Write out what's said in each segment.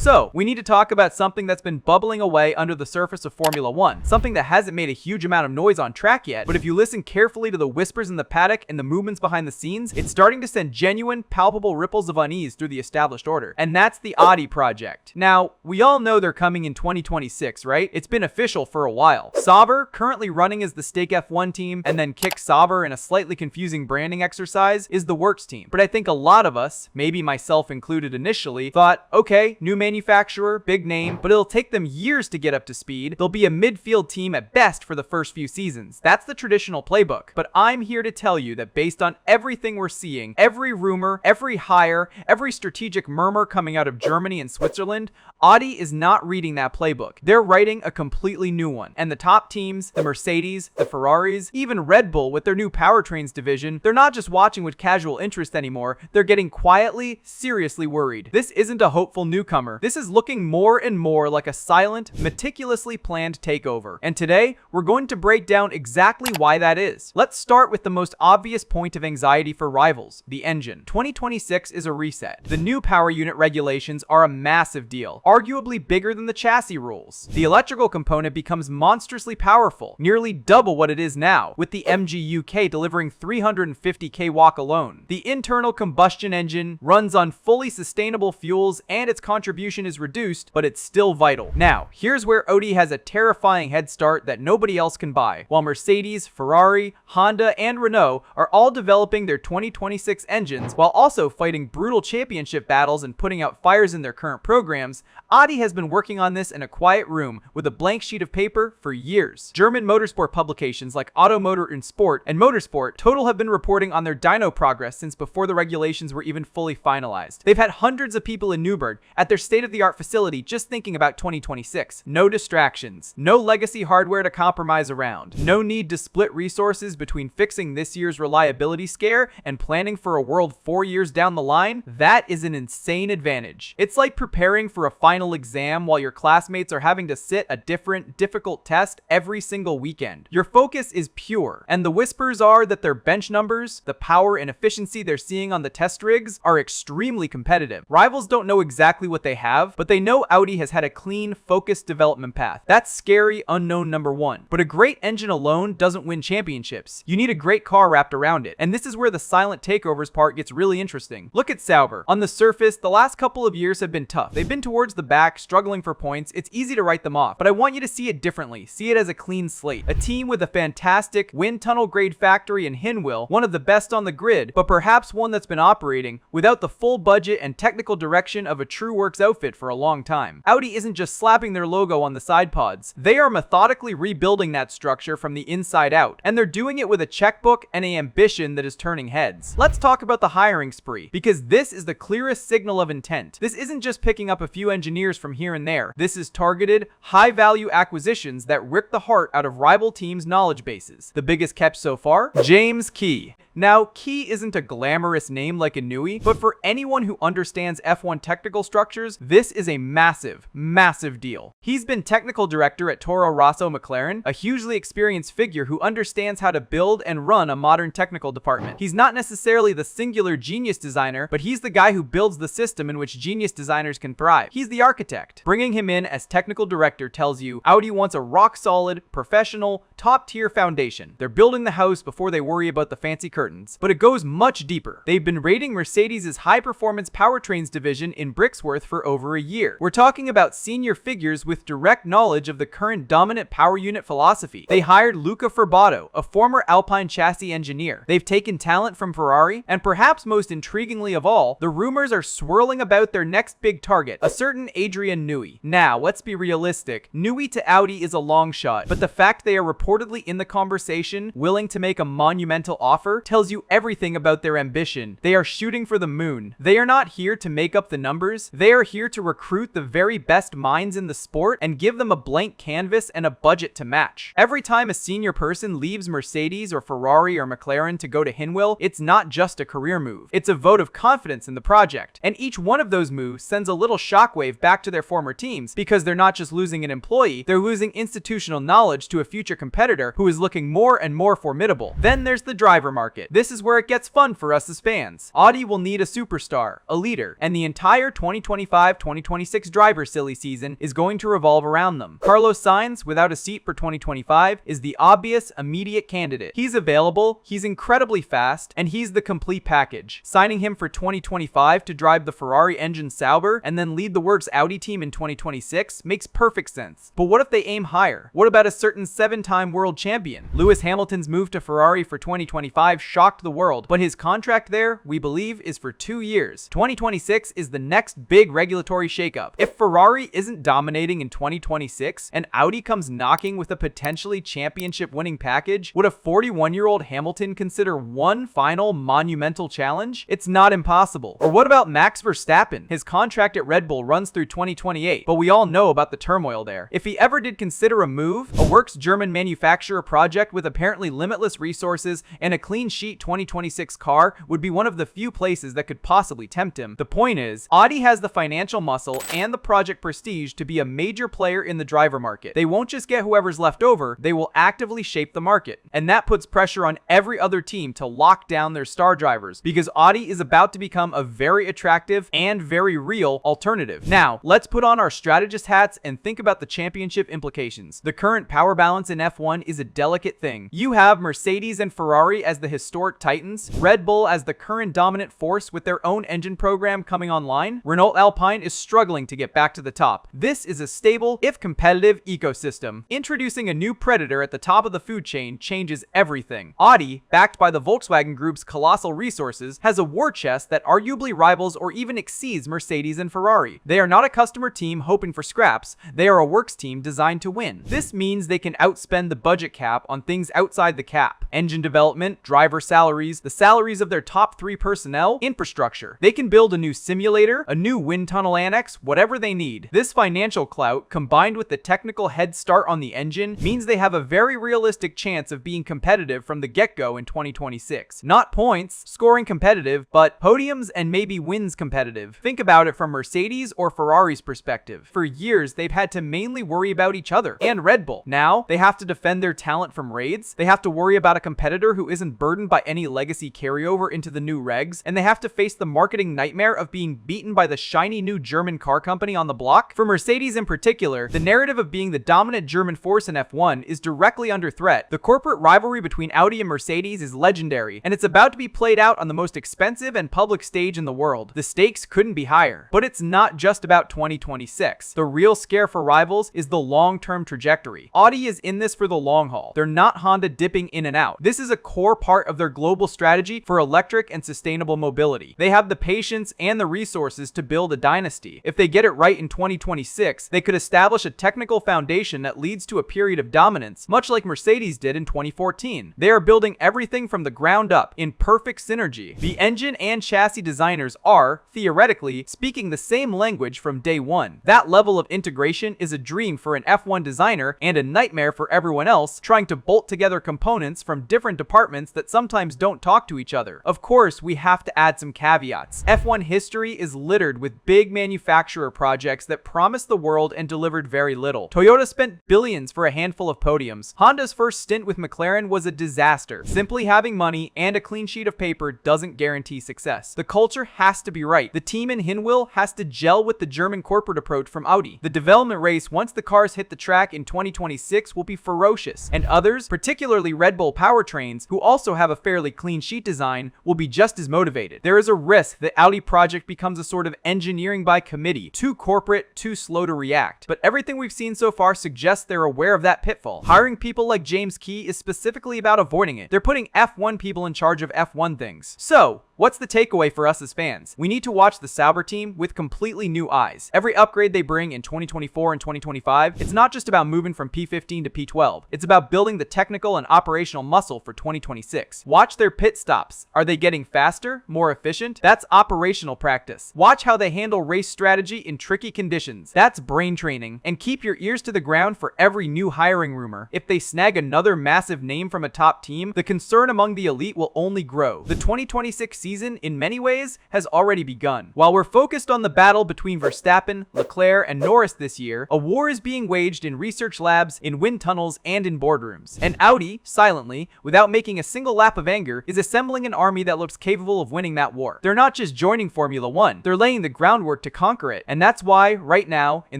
So, we need to talk about something that's been bubbling away under the surface of Formula 1. Something that hasn't made a huge amount of noise on track yet, but if you listen carefully to the whispers in the paddock and the movements behind the scenes, it's starting to send genuine, palpable ripples of unease through the established order. And that's the Audi project. Now, we all know they're coming in 2026, right? It's been official for a while. Sauber, currently running as the Stake F1 team, and then Kick Sauber in a slightly confusing branding exercise, is the works team. But I think a lot of us, maybe myself included initially, thought, okay, new manufacturer, big name, but it'll take them years to get up to speed. They'll be a midfield team at best for the first few seasons. That's the traditional playbook. But I'm here to tell you that based on everything we're seeing, every rumor, every hire, every strategic murmur coming out of Germany and Switzerland, Audi is not reading that playbook. They're writing a completely new one. And the top teams, the Mercedes, the Ferraris, even Red Bull with their new powertrains division, they're not just watching with casual interest anymore, they're getting quietly, seriously worried. This isn't a hopeful newcomer. This is looking more and more like a silent, meticulously planned takeover. And today, we're going to break down exactly why that is. Let's start with the most obvious point of anxiety for rivals, the engine. 2026 is a reset. The new power unit regulations are a massive deal, arguably bigger than the chassis rules. The electrical component becomes monstrously powerful, nearly double what it is now, with the MG UK delivering 350 kW alone. The internal combustion engine runs on fully sustainable fuels and its contribution is reduced, but it's still vital. Now, here's where Audi has a terrifying head start that nobody else can buy. While Mercedes, Ferrari, Honda, and Renault are all developing their 2026 engines while also fighting brutal championship battles and putting out fires in their current programs, Audi has been working on this in a quiet room with a blank sheet of paper for years. German motorsport publications like Automotor und Sport and Motorsport Total have been reporting on their dyno progress since before the regulations were even fully finalized. They've had hundreds of people in Nürburgring at their state-of-the-art facility just thinking about 2026. No distractions, no legacy hardware to compromise around, no need to split resources between fixing this year's reliability scare and planning for a world 4 years down the line. That is an insane advantage. It's like preparing for a final exam while your classmates are having to sit a different, difficult test every single weekend. Your focus is pure, and the whispers are that their bench numbers, the power and efficiency they're seeing on the test rigs, are extremely competitive. Rivals don't know exactly what they have, but they know Audi has had a clean, focused development path. That's scary, unknown number one. But a great engine alone doesn't win championships. You need a great car wrapped around it. And this is where the silent takeovers part gets really interesting. Look at Sauber. On the surface, the last couple of years have been tough. They've been towards the back, struggling for points. It's easy to write them off, but I want you to see it differently. See it as a clean slate. A team with a fantastic wind tunnel grade factory in Hinwil, one of the best on the grid, but perhaps one that's been operating without the full budget and technical direction of a true works outfit for a long time. Audi isn't just slapping their logo on the side pods. They are methodically rebuilding that structure from the inside out, and they're doing it with a checkbook and an ambition that is turning heads. Let's talk about the hiring spree, because this is the clearest signal of intent. This isn't just picking up a few engineers from here and there. This is targeted, high-value acquisitions that rip the heart out of rival teams' knowledge bases. The biggest catch so far? James Key. Now, Key isn't a glamorous name like a Newey, but for anyone who understands F1 technical structures, this is a massive, massive deal. He's been technical director at Toro Rosso McLaren, a hugely experienced figure who understands how to build and run a modern technical department. He's not necessarily the singular genius designer, but he's the guy who builds the system in which genius designers can thrive. He's the architect. Bringing him in as technical director tells you Audi wants a rock-solid, professional, top-tier foundation. They're building the house before they worry about the fancy curtains. But it goes much deeper. They've been rating Mercedes' high-performance powertrains division in Brixworth for over a year. We're talking about senior figures with direct knowledge of the current dominant power unit philosophy. They hired Luca Ferbato, a former Alpine chassis engineer. They've taken talent from Ferrari, and perhaps most intriguingly of all, the rumors are swirling about their next big target, a certain Adrian Newey. Now, let's be realistic. Newey to Audi is a long shot, but the fact they are reportedly in the conversation, willing to make a monumental offer, tells you everything about their ambition. They are shooting for the moon. They are not here to make up the numbers. They are here to recruit the very best minds in the sport and give them a blank canvas and a budget to match. Every time a senior person leaves Mercedes or Ferrari or McLaren to go to Hinwil, it's not just a career move. It's a vote of confidence in the project. And each one of those moves sends a little shockwave back to their former teams, because they're not just losing an employee, they're losing institutional knowledge to a future competitor who is looking more and more formidable. Then there's the driver market. This is where it gets fun for us as fans. Audi will need a superstar, a leader, and the entire 2025 2025-2026 driver silly season is going to revolve around them. Carlos Sainz, without a seat for 2025, is the obvious, immediate candidate. He's available, he's incredibly fast, and he's the complete package. Signing him for 2025 to drive the Ferrari engine Sauber and then lead the works Audi team in 2026 makes perfect sense. But what if they aim higher? What about a certain 7-time world champion? Lewis Hamilton's move to Ferrari for 2025 shocked the world, but his contract there, we believe, is for 2 years. 2026 is the next big regulatory shakeup. If Ferrari isn't dominating in 2026 and Audi comes knocking with a potentially championship-winning package, would a 41-year-old Hamilton consider one final monumental challenge? It's not impossible. Or what about Max Verstappen? His contract at Red Bull runs through 2028, but we all know about the turmoil there. If he ever did consider a move, a works German manufacturer project with apparently limitless resources and a clean sheet 2026 car would be one of the few places that could possibly tempt him. The point is, Audi has the financial muscle and the project prestige to be a major player in the driver market. They won't just get whoever's left over, they will actively shape the market. And that puts pressure on every other team to lock down their star drivers, because Audi is about to become a very attractive and very real alternative. Now, let's put on our strategist hats and think about the championship implications. The current power balance in F1 is a delicate thing. You have Mercedes and Ferrari as the historic titans, Red Bull as the current dominant force with their own engine program coming online. Renault Alpine is struggling to get back to the top. This is a stable, if competitive, ecosystem. Introducing a new predator at the top of the food chain changes everything. Audi, backed by the Volkswagen Group's colossal resources, has a war chest that arguably rivals or even exceeds Mercedes and Ferrari. They are not a customer team hoping for scraps, they are a works team designed to win. This means they can outspend the budget cap on things outside the cap. Engine development, driver salaries, the salaries of their top 3 personnel, infrastructure. They can build a new simulator, a new wind tunnel annex, whatever they need. This financial clout, combined with the technical head start on the engine, means they have a very realistic chance of being competitive from the get-go in 2026. Not points, scoring competitive, but podiums and maybe wins competitive. Think about it from Mercedes or Ferrari's perspective. For years, they've had to mainly worry about each other and Red Bull. Now, they have to defend their talent from raids, they have to worry about a competitor who isn't burdened by any legacy carryover into the new regs, and they have to face the marketing nightmare of being beaten by the shiny new German car company on the block. For Mercedes in particular, the narrative of being the dominant German force in F1 is directly under threat. The corporate rivalry between Audi and Mercedes is legendary, and it's about to be played out on the most expensive and public stage in the world. The stakes couldn't be higher. But it's not just about 2026. The real scare for rivals is the long-term trajectory. Audi is in this for the long haul. They're not Honda dipping in and out. This is a core part of their global strategy for electric and sustainable mobility. They have the patience and the resources to build a dynasty. If they get it right in 2026, they could establish a technical foundation that leads to a period of dominance, much like Mercedes did in 2014. They are building everything from the ground up in perfect synergy. The engine and chassis designers are, theoretically, speaking the same language from day one. That level of integration is a dream for an F1 designer and a nightmare for everyone else trying to bolt together components from different departments that sometimes don't talk to each other. Of course, we have to add some caveats. F1 history is littered with big manufacturer projects that promised the world and delivered very little. Toyota spent billions for a handful of podiums. Honda's first stint with McLaren was a disaster. Simply having money and a clean sheet of paper doesn't guarantee success. The culture has to be right. The team in Hinwil has to gel with the German corporate approach from Audi. The development race once the cars hit the track in 2026 will be ferocious, and others, particularly Red Bull powertrains, who also have a fairly clean sheet design, will be just as motivated. There is a risk that Audi project becomes a sort of engineering by committee, too corporate, too slow to react. But everything we've seen so far suggests they're aware of that pitfall. Hiring people like James Key is specifically about avoiding it. They're putting F1 people in charge of F1 things. So, what's the takeaway for us as fans? We need to watch the Sauber team with completely new eyes. Every upgrade they bring in 2024 and 2025, it's not just about moving from P15 to P12. It's about building the technical and operational muscle for 2026. Watch their pit stops. Are they getting faster, more efficient? That's operational practice. Watch how they handle race strategy in tricky conditions. That's brain training. And keep your ears to the ground for every new hiring rumor. If they snag another massive name from a top team, the concern among the elite will only grow. The 2026 season season, in many ways, has already begun. While we're focused on the battle between Verstappen, Leclerc, and Norris this year, a war is being waged in research labs, in wind tunnels, and in boardrooms. And Audi, silently, without making a single lap of anger, is assembling an army that looks capable of winning that war. They're not just joining Formula One, they're laying the groundwork to conquer it. And that's why, right now, in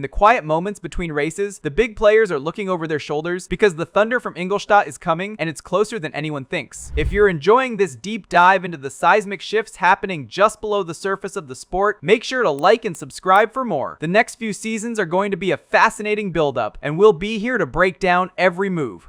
the quiet moments between races, the big players are looking over their shoulders because the thunder from Ingolstadt is coming and it's closer than anyone thinks. If you're enjoying this deep dive into the seismic shifts happening just below the surface of the sport, make sure to like and subscribe for more. The next few seasons are going to be a fascinating build-up, and we'll be here to break down every move.